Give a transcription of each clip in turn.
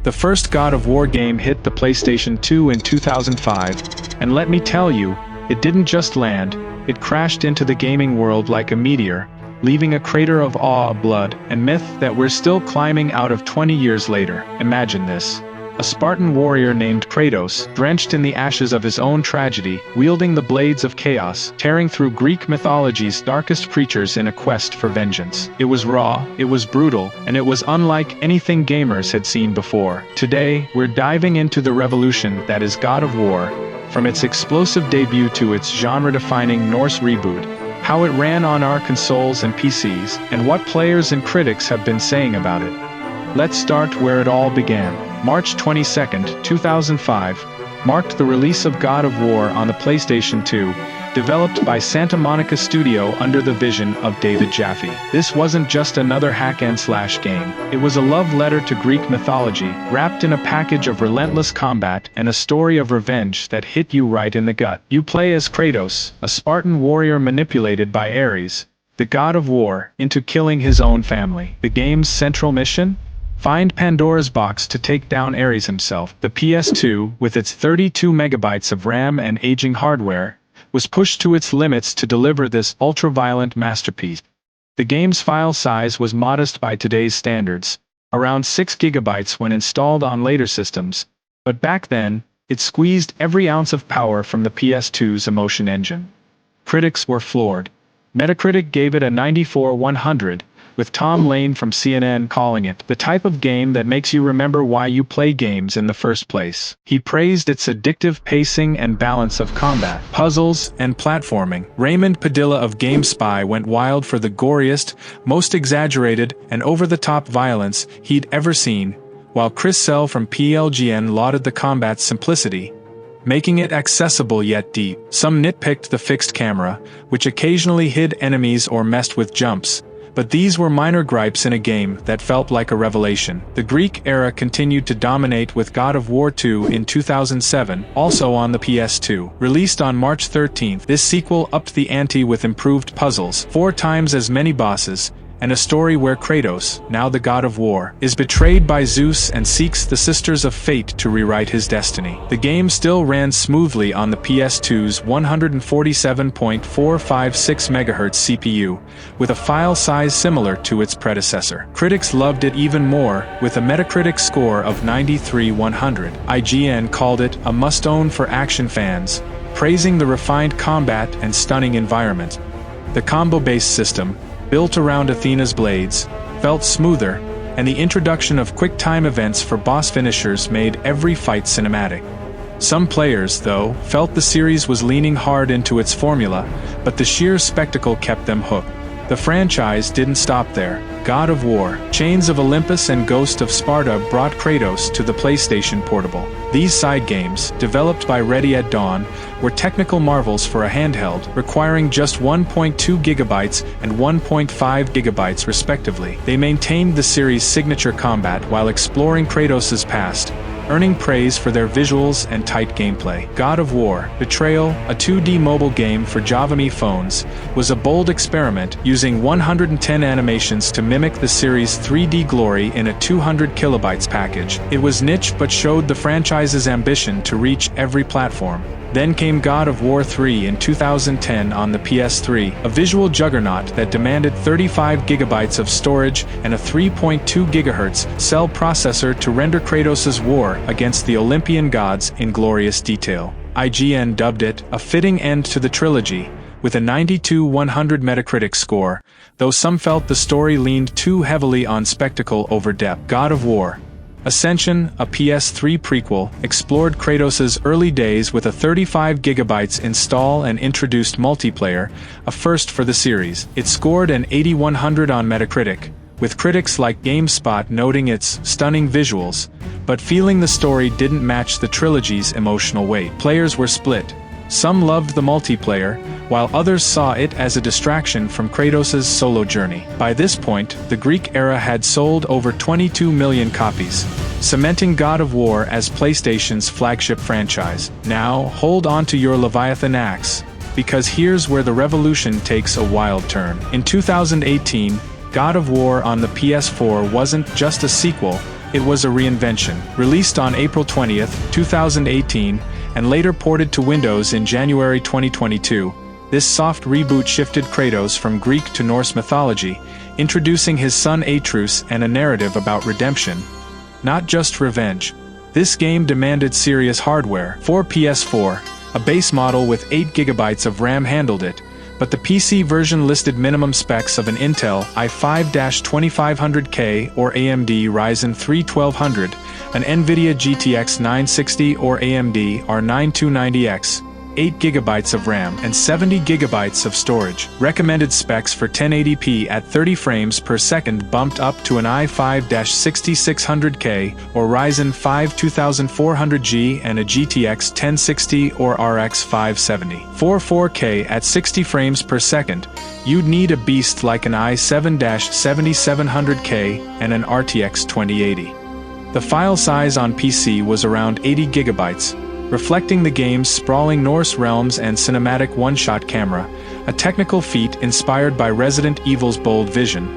The first God of War game hit the PlayStation 2 in 2005, and let me tell you, it didn't just land, it crashed into the gaming world like a meteor, leaving a crater of awe, blood, and myth that we're still climbing out of 20 years later. Imagine this. A Spartan warrior named Kratos, drenched in the ashes of his own tragedy, wielding the blades of chaos, tearing through Greek mythology's darkest creatures in a quest for vengeance. It was raw, it was brutal, and it was unlike anything gamers had seen before. Today, we're diving into the revolution that is God of War, from its explosive debut to its genre-defining Norse reboot, how it ran on our consoles and PCs, and what players and critics have been saying about it. Let's start where it all began. March 22, 2005, marked the release of God of War on the PlayStation 2, developed by Santa Monica Studio under the vision of David Jaffe. This wasn't just another hack-and-slash game. It was a love letter to Greek mythology, wrapped in a package of relentless combat and a story of revenge that hit you right in the gut. You play as Kratos, a Spartan warrior manipulated by Ares, the god of war, into killing his own family. The game's central mission? Find Pandora's box to take down Ares himself. The PS2, with its 32 megabytes of RAM and aging hardware, was pushed to its limits to deliver this ultra-violent masterpiece. The game's file size was modest by today's standards, around 6 gigabytes when installed on later systems, but back then, it squeezed every ounce of power from the PS2's emotion engine. Critics were floored. Metacritic gave it a 94/100, with Tom Lane from CNN calling it the type of game that makes you remember why you play games in the first place. He praised its addictive pacing and balance of combat, puzzles, and platforming. Raymond Padilla of GameSpy went wild for the goriest, most exaggerated, and over-the-top violence he'd ever seen, while Chris Sell from PLGN lauded the combat's simplicity, making it accessible yet deep. Some nitpicked the fixed camera, which occasionally hid enemies or messed with jumps, but these were minor gripes in a game that felt like a revelation. The Greek era continued to dominate with God of War 2 in 2007, also on the PS2. Released on March 13th, this sequel upped the ante with improved puzzles, 4 times as many bosses, and a story where Kratos, now the god of war, is betrayed by Zeus and seeks the Sisters of Fate to rewrite his destiny. The game still ran smoothly on the PS2's 147.456 MHz CPU, with a file size similar to its predecessor. Critics loved it even more, with a Metacritic score of 93/100. IGN called it a must-own for action fans, praising the refined combat and stunning environment. The combo-based system, built around Athena's blades, felt smoother, and the introduction of quick-time events for boss finishers made every fight cinematic. Some players, though, felt the series was leaning hard into its formula, but the sheer spectacle kept them hooked. The franchise didn't stop there. God of War, Chains of Olympus and Ghost of Sparta brought Kratos to the PlayStation Portable. These side games, developed by Ready at Dawn, were technical marvels for a handheld, requiring just 1.2 gigabytes and 1.5 gigabytes respectively. They maintained the series' signature combat while exploring Kratos' past, earning praise for their visuals and tight gameplay. God of War, Betrayal, a 2D mobile game for JavaMe phones, was a bold experiment using 110 animations to mimic the series' 3D glory in a 200 kilobytes package. It was niche but showed the franchise's ambition to reach every platform. Then came God of War 3 in 2010 on the PS3, a visual juggernaut that demanded 35 gigabytes of storage and a 3.2 GHz cell processor to render Kratos' war against the Olympian gods in glorious detail. IGN dubbed it a fitting end to the trilogy, with a 92/100 Metacritic score, though some felt the story leaned too heavily on spectacle over depth. God of War Ascension, a PS3 prequel, explored Kratos' early days with a 35 gigabytes install and introduced multiplayer, a first for the series. It scored an 8100 on Metacritic, with critics like GameSpot noting its stunning visuals, but feeling the story didn't match the trilogy's emotional weight. Players were split. Some loved the multiplayer, while others saw it as a distraction from Kratos' solo journey. By this point, the Greek era had sold over 22 million copies, cementing God of War as PlayStation's flagship franchise. Now, hold on to your Leviathan axe, because here's where the revolution takes a wild turn. In 2018, God of War on the PS4 wasn't just a sequel, it was a reinvention. Released on April 20, 2018, and later ported to Windows in January 2022, this soft reboot shifted Kratos from Greek to Norse mythology, introducing his son Atreus and a narrative about redemption. Not just revenge. This game demanded serious hardware. For PS4, a base model with 8 GB of RAM handled it, but the PC version listed minimum specs of an Intel i5-2500K or AMD Ryzen 3 1200, an NVIDIA GTX 960 or AMD R9 290X, 8 GB of RAM and 70 GB of storage. Recommended specs for 1080p at 30 frames per second bumped up to an i5-6600K or Ryzen 5 2400G and a GTX 1060 or RX 570. For 4K at 60 frames per second, you'd need a beast like an i7-7700K and an RTX 2080. The file size on PC was around 80 GB, reflecting the game's sprawling Norse realms and cinematic one-shot camera, a technical feat inspired by Resident Evil's bold vision.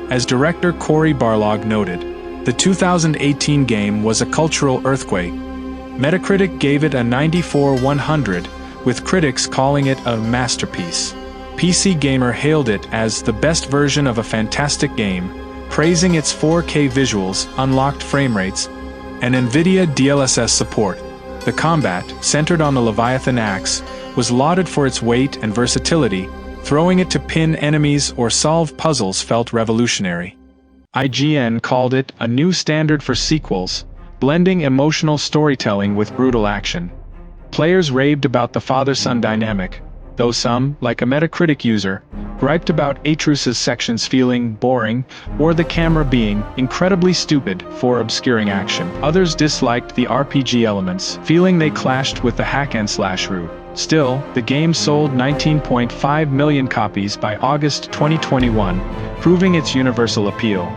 As director Cory Barlog noted, the 2018 game was a cultural earthquake. Metacritic gave it a 94/100, with critics calling it a masterpiece. PC Gamer hailed it as the best version of a fantastic game, praising its 4K visuals, unlocked frame rates, and NVIDIA DLSS support. The combat, centered on the Leviathan axe, was lauded for its weight and versatility. Throwing it to pin enemies or solve puzzles felt revolutionary. IGN called it a new standard for sequels, blending emotional storytelling with brutal action. Players raved about the father-son dynamic, though some, like a Metacritic user, griped about Atreus' sections feeling boring or the camera being incredibly stupid for obscuring action. Others disliked the RPG elements, feeling they clashed with the hack-and-slash route. Still, the game sold 19.5 million copies by August 2021, proving its universal appeal.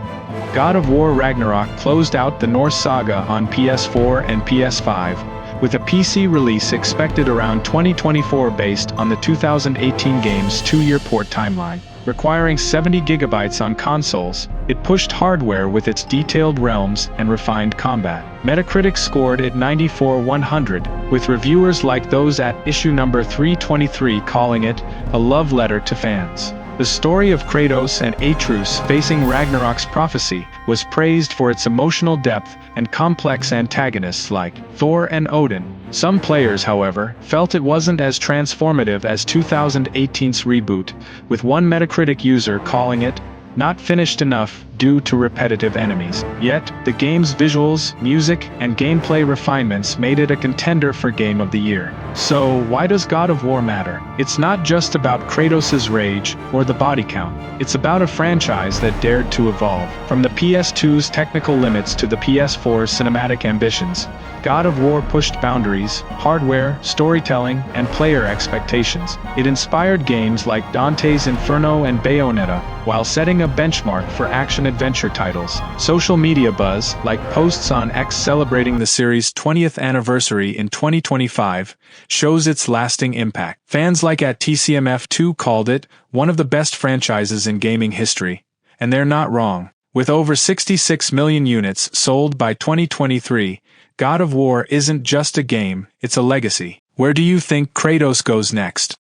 God of War Ragnarök closed out the Norse saga on PS4 and PS5, with a PC release expected around 2024 based on the 2018 game's 2-year port timeline. Requiring 70 GB on consoles, it pushed hardware with its detailed realms and refined combat. Metacritic scored it 94/100, with reviewers like those at issue number 323 calling it a love letter to fans. The story of Kratos and Atreus facing Ragnarok's prophecy was praised for its emotional depth and complex antagonists like Thor and Odin. Some players, however, felt it wasn't as transformative as 2018's reboot, with one Metacritic user calling it not finished enough due to repetitive enemies. Yet, the game's visuals, music, and gameplay refinements made it a contender for Game of the Year. So, why does God of War matter? It's not just about Kratos' rage or the body count. It's about a franchise that dared to evolve. From the PS2's technical limits to the PS4's cinematic ambitions, God of War pushed boundaries, hardware, storytelling, and player expectations. It inspired games like Dante's Inferno and Bayonetta, while setting a benchmark for action-adventure titles. Social media buzz, like posts on X celebrating the series' 20th anniversary in 2025, shows its lasting impact. Fans like at TCMF2 called it one of the best franchises in gaming history, and they're not wrong. With over 66 million units sold by 2023, God of War isn't just a game, it's a legacy. Where do you think Kratos goes next?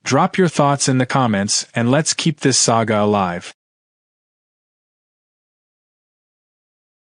Drop your thoughts in the comments and let's keep this saga alive.